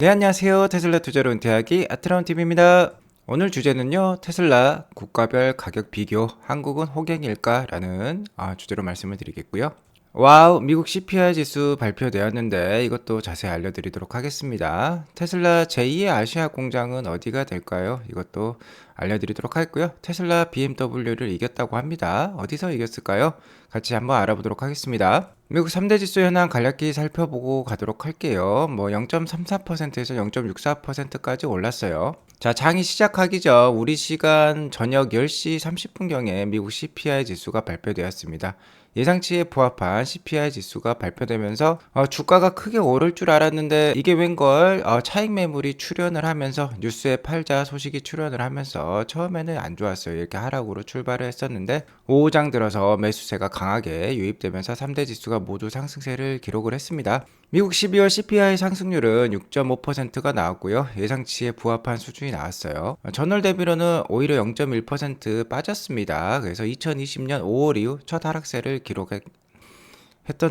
네, 안녕하세요. 테슬라 투자로 은퇴하기 아트라운TV입니다. 오늘 주제는요, 테슬라 국가별 가격 비교, 한국은 호갱일까? 라는 주제로 말씀을 드리겠고요. 와우, 미국 CPI 지수 발표되었는데 이것도 자세히 알려드리도록 하겠습니다. 테슬라 제2의 아시아 공장은 어디가 될까요? 이것도 알려드리도록 하겠고요. 테슬라 BMW를 이겼다고 합니다. 어디서 이겼을까요? 같이 한번 알아보도록 하겠습니다. 미국 3대 지수 현황 간략히 살펴보고 가도록 할게요. 0.34%에서 0.64%까지 올랐어요. 자, 장이 시작하기 전 우리 시간 저녁 10시 30분경에 미국 CPI 지수가 발표되었습니다. 예상치에 부합한 CPI 지수가 발표되면서 주가가 크게 오를 줄 알았는데 이게 웬걸 차익 매물이 출현을 하면서 뉴스에 팔자 소식이 출현을 하면서 처음에는 안 좋았어요. 이렇게 하락으로 출발을 했었는데 오후장 들어서 매수세가 강하게 유입되면서 3대 지수가 모두 상승세를 기록을 했습니다. 미국 12월 CPI 상승률은 6.5%가 나왔고요. 예상치에 부합한 수준이 나왔어요. 전월 대비로는 오히려 0.1% 빠졌습니다. 그래서 2020년 5월 이후 첫 하락세를 기록했던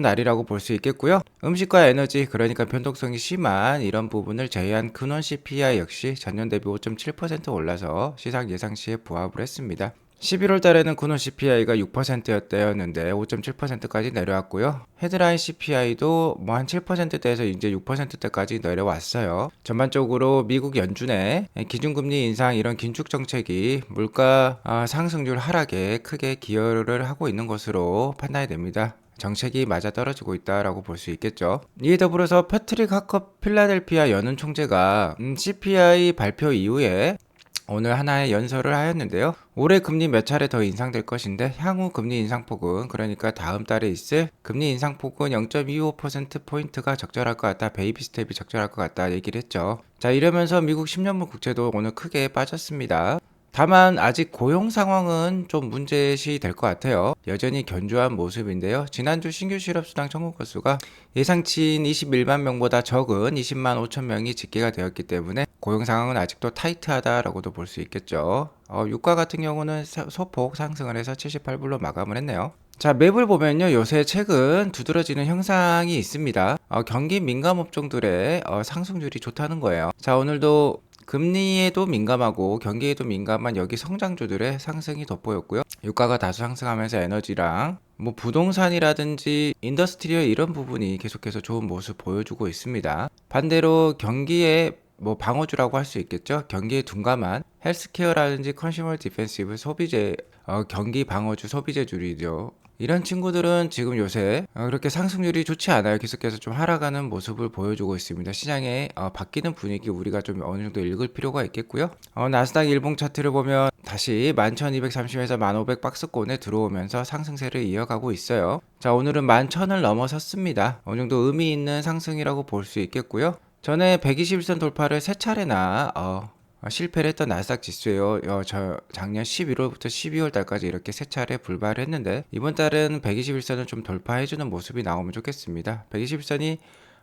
날이라고 볼 수 있겠고요. 음식과 에너지, 그러니까 변동성이 심한 이런 부분을 제외한 근원 CPI 역시 전년 대비 5.7% 올라서 시장 예상치에 부합을 했습니다. 11월 달에는 근원 CPI가 6%였대였는데 5.7%까지 내려왔고요. 헤드라인 CPI도 한 7%대에서 이제 6%대까지 내려왔어요. 전반적으로 미국 연준의 기준금리 인상 이런 긴축 정책이 물가 상승률 하락에 크게 기여를 하고 있는 것으로 판단이 됩니다. 정책이 맞아떨어지고 있다라고 볼 수 있겠죠. 이에 더불어서 패트릭 하커 필라델피아 연은 총재가 CPI 발표 이후에 오늘 하나의 연설을 하였는데요. 올해 금리 몇 차례 더 인상될 것인데 향후 금리 인상폭은, 그러니까 다음 달에 있을 금리 인상폭은 0.25%포인트가 적절할 것 같다. 베이비 스텝이 적절할 것 같다 얘기를 했죠. 자, 이러면서 미국 10년물 국채도 오늘 크게 빠졌습니다. 다만 아직 고용 상황은 좀 문제시 될 것 같아요. 여전히 견조한 모습인데요. 지난주 신규 실업수당 청구 건수가 예상치인 21만 명보다 적은 20만 5천 명이 집계가 되었기 때문에 고용 상황은 아직도 타이트하다라고도 볼 수 있겠죠. 유가 같은 경우는 소폭 상승을 해서 78불로 마감을 했네요. 자, 맵을 보면요, 요새 최근 두드러지는 형상이 있습니다. 경기 민감 업종들의 상승률이 좋다는 거예요. 자, 오늘도 금리에도 민감하고 경기에도 민감한 여기 성장주들의 상승이 돋보였고요. 유가가 다소 상승하면서 에너지랑 부동산이라든지 인더스트리얼 이런 부분이 계속해서 좋은 모습 보여주고 있습니다. 반대로 경기에 방어주라고 할 수 있겠죠. 경기에 둔감한 헬스케어라든지 컨슈머 디펜시브 소비재, 경기 방어주 소비재주이죠. 이런 친구들은 지금 요새 그렇게 상승률이 좋지 않아요. 계속해서 좀 하락하는 모습을 보여주고 있습니다. 시장에 바뀌는 분위기 우리가 좀 어느 정도 읽을 필요가 있겠고요. 나스닥 일봉 차트를 보면 다시 11,230에서 1,500 박스권에 들어오면서 상승세를 이어가고 있어요. 자, 오늘은 11,000을 넘어섰습니다. 어느 정도 의미 있는 상승이라고 볼 수 있겠고요. 전에 121선 돌파를 세 차례나 실패를 했던 나스닥 지수예요. 작년 11월부터 12월 달까지 이렇게 세 차례 불발을 했는데 이번 달은 121선을 좀 돌파해주는 모습이 나오면 좋겠습니다. 121선이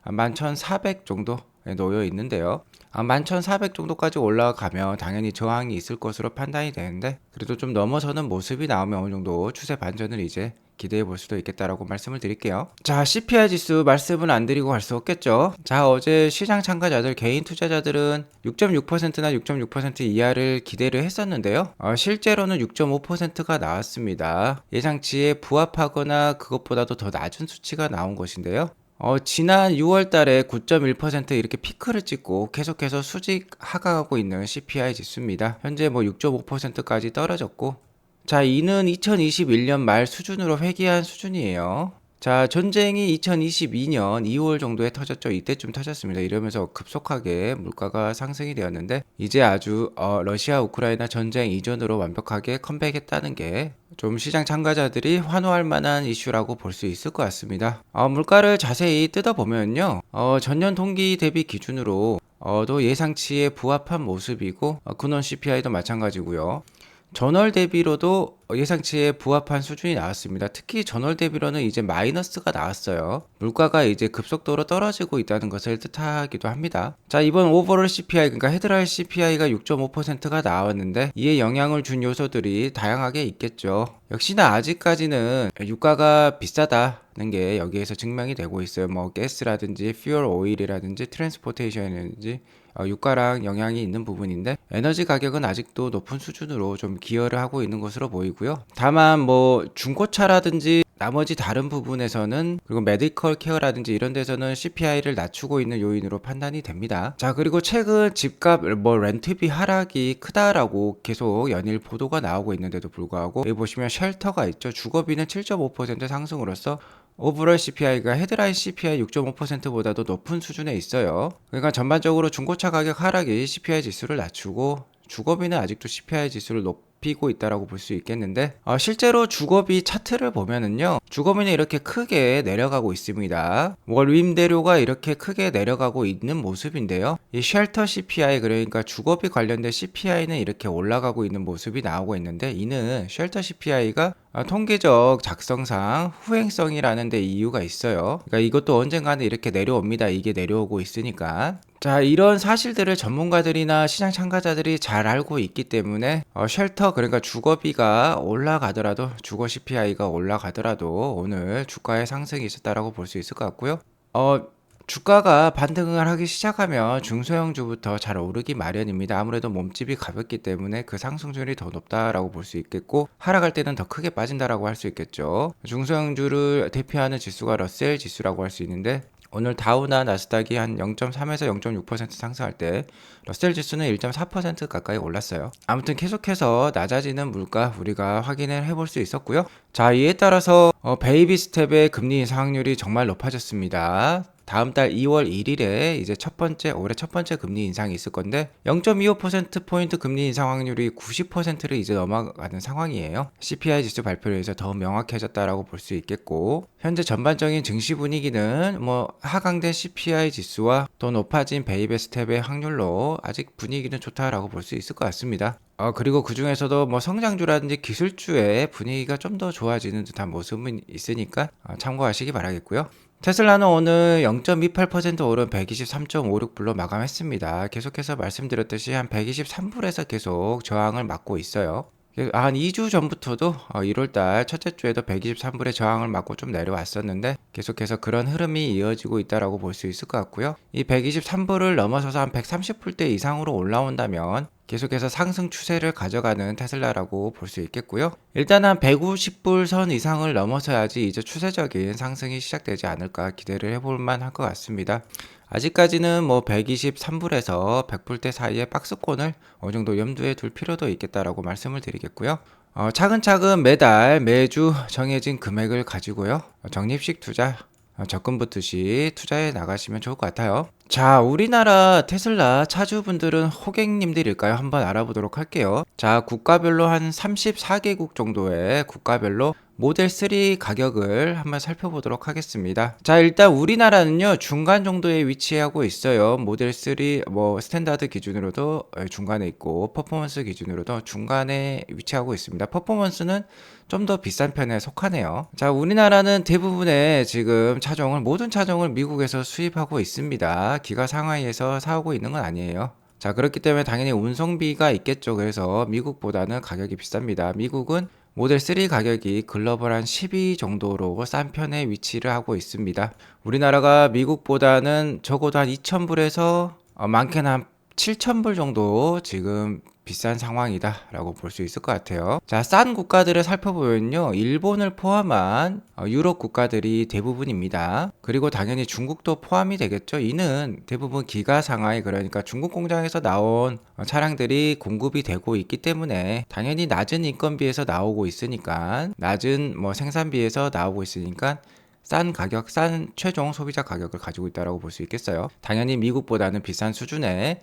11,400 정도에 놓여 있는데요. 11,400 정도까지 올라가면 당연히 저항이 있을 것으로 판단이 되는데 그래도 좀 넘어서는 모습이 나오면 어느 정도 추세 반전을 이제 기대해 볼 수도 있겠다라고 말씀을 드릴게요. 자, CPI 지수 말씀은 안 드리고 갈 수 없겠죠. 자, 어제 시장 참가자들, 개인 투자자들은 6.6%나 6.6% 이하를 기대를 했었는데요. 실제로는 6.5%가 나왔습니다. 예상치에 부합하거나 그것보다도 더 낮은 수치가 나온 것인데요. 지난 6월 달에 9.1% 이렇게 피크를 찍고 계속해서 수직 하강하고 있는 CPI 지수입니다. 현재 6.5%까지 떨어졌고, 자, 이는 2021년 말 수준으로 회귀한 수준이에요. 자, 전쟁이 2022년 2월 정도에 터졌죠. 이때쯤 터졌습니다. 이러면서 급속하게 물가가 상승이 되었는데 이제 아주 러시아 우크라이나 전쟁 이전으로 완벽하게 컴백했다는 게 좀 시장 참가자들이 환호할 만한 이슈라고 볼 수 있을 것 같습니다. 물가를 자세히 뜯어보면요. 전년 동기 대비 기준으로 도 예상치에 부합한 모습이고 근원 CPI도 마찬가지고요. 전월 대비로도 예상치에 부합한 수준이 나왔습니다. 특히 전월 대비로는 이제 마이너스가 나왔어요. 물가가 이제 급속도로 떨어지고 있다는 것을 뜻하기도 합니다. 자, 이번 오버롤 CPI, 그러니까 헤드라인 CPI가 6.5%가 나왔는데 이에 영향을 준 요소들이 다양하게 있겠죠. 역시나 아직까지는 유가가 비싸다는 게 여기에서 증명이 되고 있어요. 뭐 가스라든지 퓨얼 오일이라든지 트랜스포테이션이라든지 유가랑 영향이 있는 부분인데, 에너지 가격은 아직도 높은 수준으로 좀 기여를 하고 있는 것으로 보이고요. 다만 뭐 중고차라든지 나머지 다른 부분에서는, 그리고 메디컬 케어라든지 이런 데서는 CPI를 낮추고 있는 요인으로 판단이 됩니다. 자, 그리고 최근 집값 뭐 렌트비 하락이 크다라고 계속 연일 보도가 나오고 있는데도 불구하고, 여기 보시면 쉘터가 있죠. 주거비는 7.5% 상승으로써 오버롤 CPI가 헤드라인 CPI 6.5%보다도 높은 수준에 있어요. 그러니까 전반적으로 중고차 가격 하락이 CPI 지수를 낮추고, 주거비는 아직도 CPI 지수를 높이고 있다라고 볼 수 있겠는데, 실제로 주거비 차트를 보면은요, 주거비는 이렇게 크게 내려가고 있습니다. 월 임대료가 이렇게 크게 내려가고 있는 모습인데요, 이 쉘터 CPI, 그러니까 주거비 관련된 CPI는 이렇게 올라가고 있는 모습이 나오고 있는데, 이는 쉘터 CPI가 통계적 작성상 후행성이라는 데 이유가 있어요. 그러니까 이것도 언젠가는 이렇게 내려옵니다. 이게 내려오고 있으니까. 자, 이런 사실들을 전문가들이나 시장 참가자들이 잘 알고 있기 때문에 쉘터, 그러니까 주거비가 올라가더라도, 주거 CPI가 올라가더라도 오늘 주가의 상승이 있었다라고 볼 수 있을 것 같고요. 주가가 반등을 하기 시작하면 중소형주부터 잘 오르기 마련입니다. 아무래도 몸집이 가볍기 때문에 그 상승률이 더 높다라고 볼 수 있겠고, 하락할 때는 더 크게 빠진다라고 할 수 있겠죠. 중소형주를 대표하는 지수가 러셀 지수라고 할 수 있는데, 오늘 다우나 나스닥이 한 0.3에서 0.6% 상승할 때 러셀 지수는 1.4% 가까이 올랐어요. 아무튼 계속해서 낮아지는 물가 우리가 확인을 해볼 수 있었고요. 자, 이에 따라서 베이비 스텝의 금리 인상 확률이 정말 높아졌습니다. 다음 달 2월 1일에 이제 올해 첫 번째 금리 인상이 있을 건데, 0.25%포인트 금리 인상 확률이 90%를 이제 넘어가는 상황이에요. CPI 지수 발표를 해서 더 명확해졌다라고 볼 수 있겠고, 현재 전반적인 증시 분위기는 뭐 하강된 CPI 지수와 또 높아진 베이비 스텝의 확률로 아직 분위기는 좋다라고 볼 수 있을 것 같습니다. 그리고 그 중에서도 뭐 성장주라든지 기술주의 분위기가 좀 더 좋아지는 듯한 모습은 있으니까 참고하시기 바라겠고요. 테슬라는 오늘 0.28% 오른 123.56불로 마감했습니다. 계속해서 말씀드렸듯이 한 123불에서 계속 저항을 맞고 있어요. 한 2주 전부터도 1월달 첫째 주에도 123불의 저항을 맞고 좀 내려왔었는데, 계속해서 그런 흐름이 이어지고 있다라고 볼 수 있을 것 같고요. 이 123불을 넘어서서 한 130불대 이상으로 올라온다면 계속해서 상승 추세를 가져가는 테슬라라고 볼 수 있겠고요. 일단 한 150불 선 이상을 넘어서야지 이제 추세적인 상승이 시작되지 않을까 기대를 해볼 만할 것 같습니다. 아직까지는 뭐 123불에서 100불대 사이의 박스권을 어느 정도 염두에 둘 필요도 있겠다라고 말씀을 드리겠고요. 차근차근 매주 정해진 금액을 가지고요, 적립식 투자, 적금 붙듯이 투자해 나가시면 좋을 것 같아요. 자, 우리나라 테슬라 차주분들은 호객님들일까요? 한번 알아보도록 할게요. 자, 국가별로 한 34개국 정도의 국가별로 모델 3 가격을 한번 살펴보도록 하겠습니다. 자, 일단 우리나라는요, 중간 정도에 위치하고 있어요. 모델 3 뭐 스탠다드 기준으로도 중간에 있고, 퍼포먼스 기준으로도 중간에 위치하고 있습니다. 퍼포먼스는 좀 더 비싼 편에 속하네요. 자, 우리나라는 대부분의 지금 모든 차종을 미국에서 수입하고 있습니다. 기가 상하이에서 사오고 있는 건 아니에요. 자, 그렇기 때문에 당연히 운송비가 있겠죠. 그래서 미국보다는 가격이 비쌉니다. 미국은 모델 3 가격이 글로벌 한 10위 정도로 싼 편에 위치를 하고 있습니다. 우리나라가 미국보다는 적어도 한 2,000불에서 많게는 한 7,000불 정도 지금 비싼 상황이다 라고 볼 수 있을 것 같아요. 자, 싼 국가들을 살펴보면요, 일본을 포함한 유럽 국가들이 대부분입니다. 그리고 당연히 중국도 포함이 되겠죠. 이는 대부분 기가 상하이, 그러니까 중국 공장에서 나온 차량들이 공급이 되고 있기 때문에 당연히 낮은 인건비에서 나오고 있으니까, 낮은 뭐 생산비에서 나오고 있으니까 싼 최종 소비자 가격을 가지고 있다고 볼 수 있겠어요. 당연히 미국보다는 비싼 수준의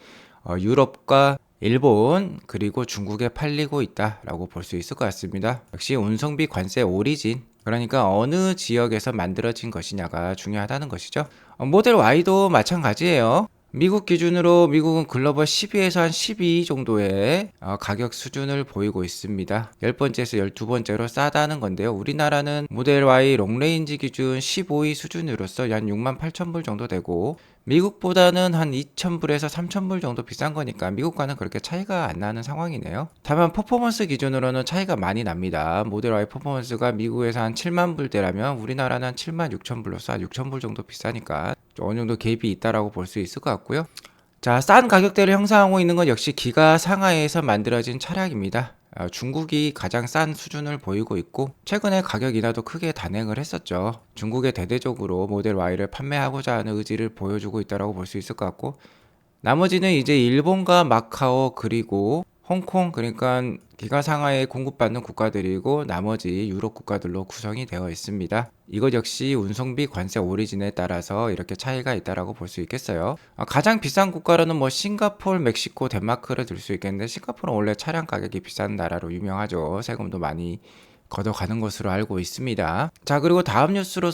유럽과 일본 그리고 중국에 팔리고 있다라고 볼 수 있을 것 같습니다. 역시 운송비 관세 오리진, 그러니까 어느 지역에서 만들어진 것이냐가 중요하다는 것이죠. 모델 Y도 마찬가지예요. 미국 기준으로 미국은 글로벌 10위에서 한 12위 정도의 가격 수준을 보이고 있습니다. 10번째에서 12번째로 싸다는 건데요. 우리나라는 모델 Y 롱레인지 기준 15위 수준으로서 약 68,000불 정도 되고, 미국보다는 한 2,000불에서 3,000불 정도 비싼 거니까 미국과는 그렇게 차이가 안 나는 상황이네요. 다만 퍼포먼스 기준으로는 차이가 많이 납니다. 모델 Y 퍼포먼스가 미국에서 한 7만 불대라면 우리나라는 한 7만 6천 불로서 한 6천 불 정도 비싸니까 어느 정도 갭이 있다라고 볼 수 있을 것 같고요. 자, 싼 가격대를 형성하고 있는 건 역시 기가 상하이에서 만들어진 차량입니다. 중국이 가장 싼 수준을 보이고 있고, 최근에 가격 인하도 크게 단행을 했었죠. 중국에 대대적으로 모델 Y를 판매하고자 하는 의지를 보여주고 있다고 볼 수 있을 것 같고, 나머지는 이제 일본과 마카오 그리고 홍콩, 그러니까 기가 상하이에 공급받는 국가들이고 나머지 유럽 국가들로 구성이 되어 있습니다. 이것 역시 운송비 관세 오리진에 따라서 이렇게 차이가 있다라고 볼 수 있겠어요. 가장 비싼 국가로는 뭐 싱가포르, 멕시코, 덴마크를 들 수 있겠는데, 싱가포르는 원래 차량 가격이 비싼 나라로 유명하죠. 세금도 많이 걷어가는 것으로 알고 있습니다. 자, 그리고 다음 뉴스로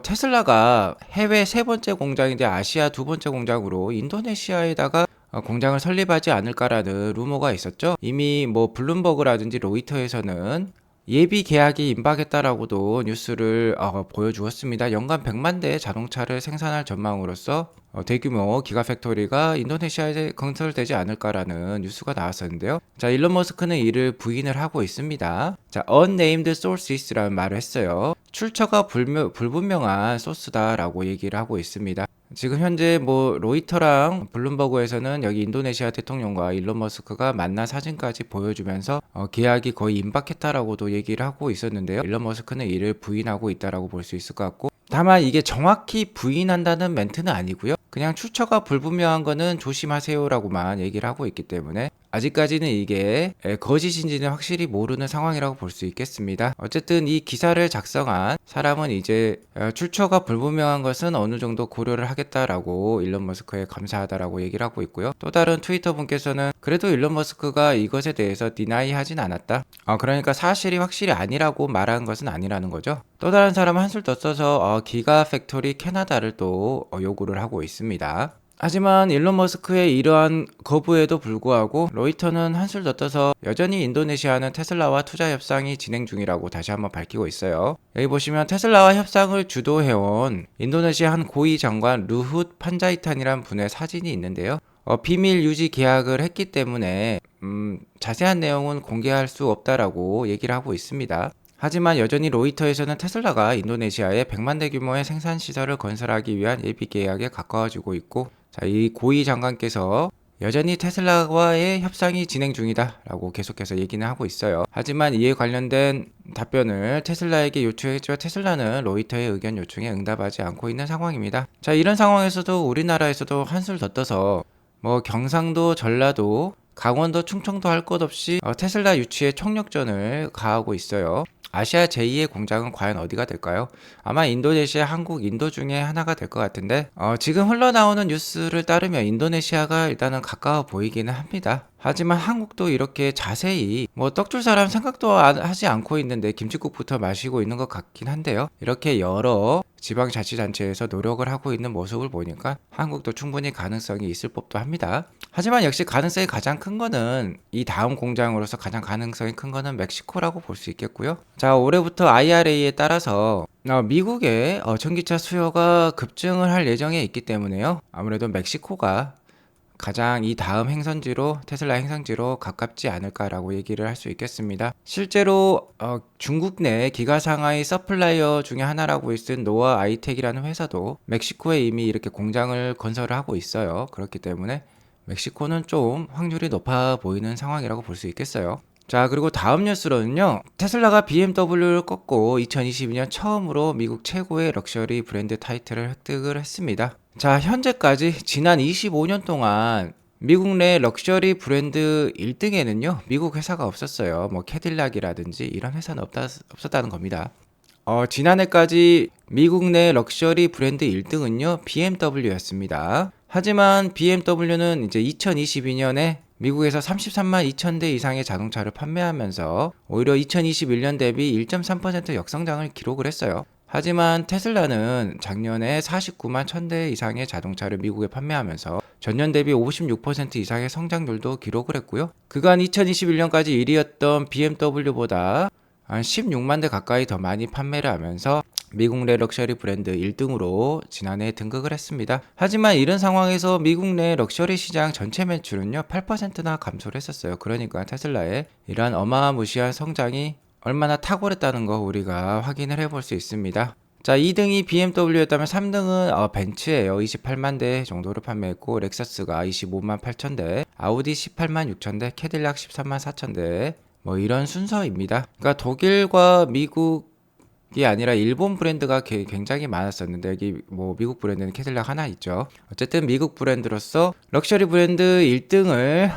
테슬라가 해외 세 번째 공장인데 아시아 두 번째 공장으로 인도네시아에다가 공장을 설립하지 않을까라는 루머가 있었죠. 이미 뭐 블룸버그라든지 로이터에서는 예비 계약이 임박했다라고도 뉴스를 보여주었습니다. 연간 100만 대의 자동차를 생산할 전망으로서 대규모 기가팩토리가 인도네시아에 건설되지 않을까라는 뉴스가 나왔었는데요. 자, 일론 머스크는 이를 부인을 하고 있습니다. 자, unnamed sources라는 말을 했어요. 출처가 불분명한 소스다라고 얘기를 하고 있습니다. 지금 현재 뭐 로이터랑 블룸버그에서는 여기 인도네시아 대통령과 일론 머스크가 만난 사진까지 보여주면서 계약이 거의 임박했다라고도 얘기를 하고 있었는데요. 일론 머스크는 이를 부인하고 있다라고 볼 수 있을 것 같고, 다만 이게 정확히 부인한다는 멘트는 아니고요. 그냥 출처가 불분명한 거는 조심하세요라고만 얘기를 하고 있기 때문에 아직까지는 이게 거짓인지는 확실히 모르는 상황이라고 볼 수 있겠습니다. 어쨌든 이 기사를 작성한 사람은 이제 출처가 불분명한 것은 어느 정도 고려를 하겠다라고 일론 머스크에 감사하다라고 얘기를 하고 있고요. 또 다른 트위터 분께서는 그래도 일론 머스크가 이것에 대해서 디나이 하진 않았다. 그러니까 사실이 확실히 아니라고 말한 것은 아니라는 거죠. 또 다른 사람은 한술 더 써서 기가 팩토리 캐나다를 또 요구를 하고 있습니다. 하지만 일론 머스크의 이러한 거부에도 불구하고 로이터는 한술 더 떠서 여전히 인도네시아는 테슬라와 투자 협상이 진행 중이라고 다시 한번 밝히고 있어요. 여기 보시면 테슬라와 협상을 주도해온 인도네시아 한 고위 장관 루훗 판자이탄이란 분의 사진이 있는데요. 비밀 유지 계약을 했기 때문에 자세한 내용은 공개할 수 없다라고 얘기를 하고 있습니다. 하지만 여전히 로이터에서는 테슬라가 인도네시아에 100만 대 규모의 생산 시설을 건설하기 위한 예비 계약에 가까워지고 있고, 자, 이 고위 장관께서 여전히 테슬라와의 협상이 진행 중이다 라고 계속해서 얘기는 하고 있어요. 하지만 이에 관련된 답변을 테슬라에게 요청했지만 테슬라는 로이터의 의견 요청에 응답하지 않고 있는 상황입니다. 자, 이런 상황에서도 우리나라에서도 한술 더 떠서 뭐 경상도, 전라도, 강원도, 충청도 할 것 없이 테슬라 유치에 총력전을 가하고 있어요. 아시아 제2의 공장은 과연 어디가 될까요? 아마 인도네시아, 한국, 인도 중에 하나가 될 것 같은데 지금 흘러나오는 뉴스를 따르면 인도네시아가 일단은 가까워 보이기는 합니다. 하지만 한국도 이렇게 자세히 뭐 떡줄 사람 생각도 하지 않고 있는데 김칫국부터 마시고 있는 것 같긴 한데요. 이렇게 여러 지방자치단체에서 노력을 하고 있는 모습을 보니까 한국도 충분히 가능성이 있을 법도 합니다. 하지만 역시 가능성이 가장 큰 거는 이 다음 공장으로서 가장 가능성이 큰 거는 멕시코라고 볼 수 있겠고요. 자, 올해부터 IRA에 따라서 미국의 전기차 수요가 급증을 할 예정에 있기 때문에요. 아무래도 멕시코가 가장 이 다음 행선지로 테슬라 행선지로 가깝지 않을까라고 얘기를 할 수 있겠습니다. 실제로 중국 내 기가 상하이 서플라이어 중에 하나라고 있은 노아 아이텍이라는 회사도 멕시코에 이미 이렇게 공장을 건설을 하고 있어요. 그렇기 때문에 멕시코는 좀 확률이 높아 보이는 상황이라고 볼 수 있겠어요. 자, 그리고 다음 뉴스로는요, 테슬라가 BMW를 꺾고 2022년 처음으로 미국 최고의 럭셔리 브랜드 타이틀을 획득을 했습니다. 자, 현재까지 지난 25년 동안 미국 내 럭셔리 브랜드 1등에는요 미국 회사가 없었어요. 뭐 캐딜락이라든지 이런 회사는 없었다는 겁니다. 지난해까지 미국 내 럭셔리 브랜드 1등은요 BMW였습니다. 하지만 BMW는 이제 2022년에 미국에서 33만 2천 대 이상의 자동차를 판매하면서 오히려 2021년 대비 1.3% 역성장을 기록을 했어요. 하지만 테슬라는 작년에 49만 1000대 이상의 자동차를 미국에 판매하면서 전년 대비 56% 이상의 성장률도 기록을 했고요. 그간 2021년까지 1위였던 BMW보다 한 16만 대 가까이 더 많이 판매를 하면서 미국 내 럭셔리 브랜드 1등으로 지난해 등극을 했습니다. 하지만 이런 상황에서 미국 내 럭셔리 시장 전체 매출은요 8%나 감소를 했었어요. 그러니까 테슬라의 이러한 어마무시한 성장이 얼마나 탁월했다는 거 우리가 확인을 해볼 수 있습니다. 자, 2등이 BMW였다면 3등은 벤츠예요. 28만 대 정도를 판매했고 렉서스가 25만 8천 대, 아우디 18만 6천 대, 캐딜락 13만 4천 대, 뭐 이런 순서입니다. 그러니까 독일과 미국이 아니라 일본 브랜드가 굉장히 많았었는데 여기 뭐 미국 브랜드는 캐딜락 하나 있죠. 어쨌든 미국 브랜드로서 럭셔리 브랜드 1등을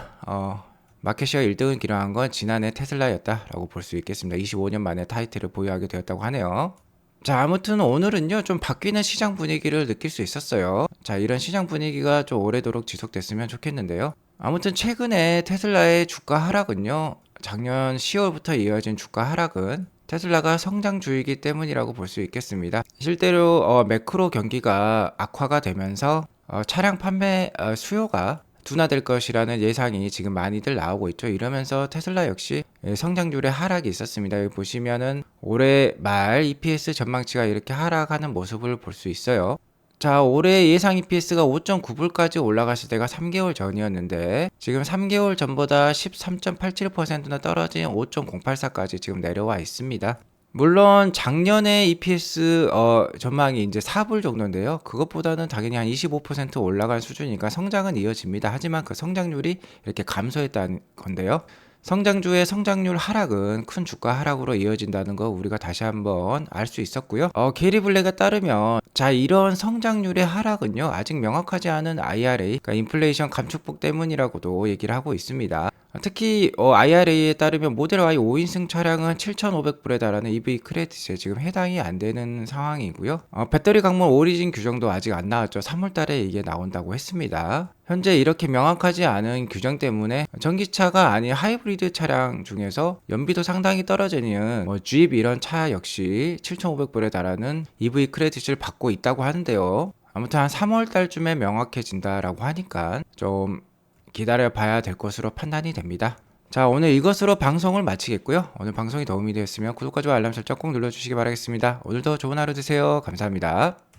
마켓시어 1등을 기록한 건 지난해 테슬라였다라고 볼 수 있겠습니다. 25년 만에 타이틀을 보유하게 되었다고 하네요. 자, 아무튼 오늘은요 좀 바뀌는 시장 분위기를 느낄 수 있었어요. 자, 이런 시장 분위기가 좀 오래도록 지속됐으면 좋겠는데요. 아무튼 최근에 테슬라의 주가 하락은요, 작년 10월부터 이어진 주가 하락은 테슬라가 성장주이기 때문이라고 볼 수 있겠습니다. 실제로 매크로 경기가 악화가 되면서 차량 판매 수요가 둔화될 것이라는 예상이 지금 많이들 나오고 있죠. 이러면서 테슬라 역시 성장률의 하락이 있었습니다. 여기 보시면은 올해 말 EPS 전망치가 이렇게 하락하는 모습을 볼 수 있어요. 자, 올해 예상 EPS가 5.9불까지 올라갔을 때가 3개월 전이었는데 지금 3개월 전보다 13.87%나 떨어진 5.084까지 지금 내려와 있습니다. 물론 작년에 EPS 전망이 이제 4불 정도인데요. 그것보다는 당연히 한 25% 올라간 수준이니까 성장은 이어집니다. 하지만 그 성장률이 이렇게 감소했다는 건데요. 성장주의 성장률 하락은 큰 주가 하락으로 이어진다는 거 우리가 다시 한번 알 수 있었고요. 게리 블랙에 따르면 자, 이런 성장률의 하락은요 아직 명확하지 않은 IRA, 그러니까 인플레이션 감축법 때문이라고도 얘기를 하고 있습니다. 특히 IRA에 따르면 모델 Y 5인승 차량은 7,500불에 달하는 EV 크레딧에 지금 해당이 안 되는 상황이고요. 배터리 강물 오리진 규정도 아직 안 나왔죠. 3월달에 이게 나온다고 했습니다. 현재 이렇게 명확하지 않은 규정 때문에 전기차가 아닌 하이브리드 차량 중에서 연비도 상당히 떨어지는 Jeep 이런 차 역시 7,500불에 달하는 EV 크레딧을 받고 있다고 하는데요. 아무튼 한 3월달쯤에 명확해진다라고 하니까 좀 기다려 봐야 될 것으로 판단이 됩니다. 자, 오늘 이것으로 방송을 마치겠고요. 오늘 방송이 도움이 되었으면 구독과 좋아요 알람 설정 꼭 눌러주시기 바라겠습니다. 오늘도 좋은 하루 되세요. 감사합니다.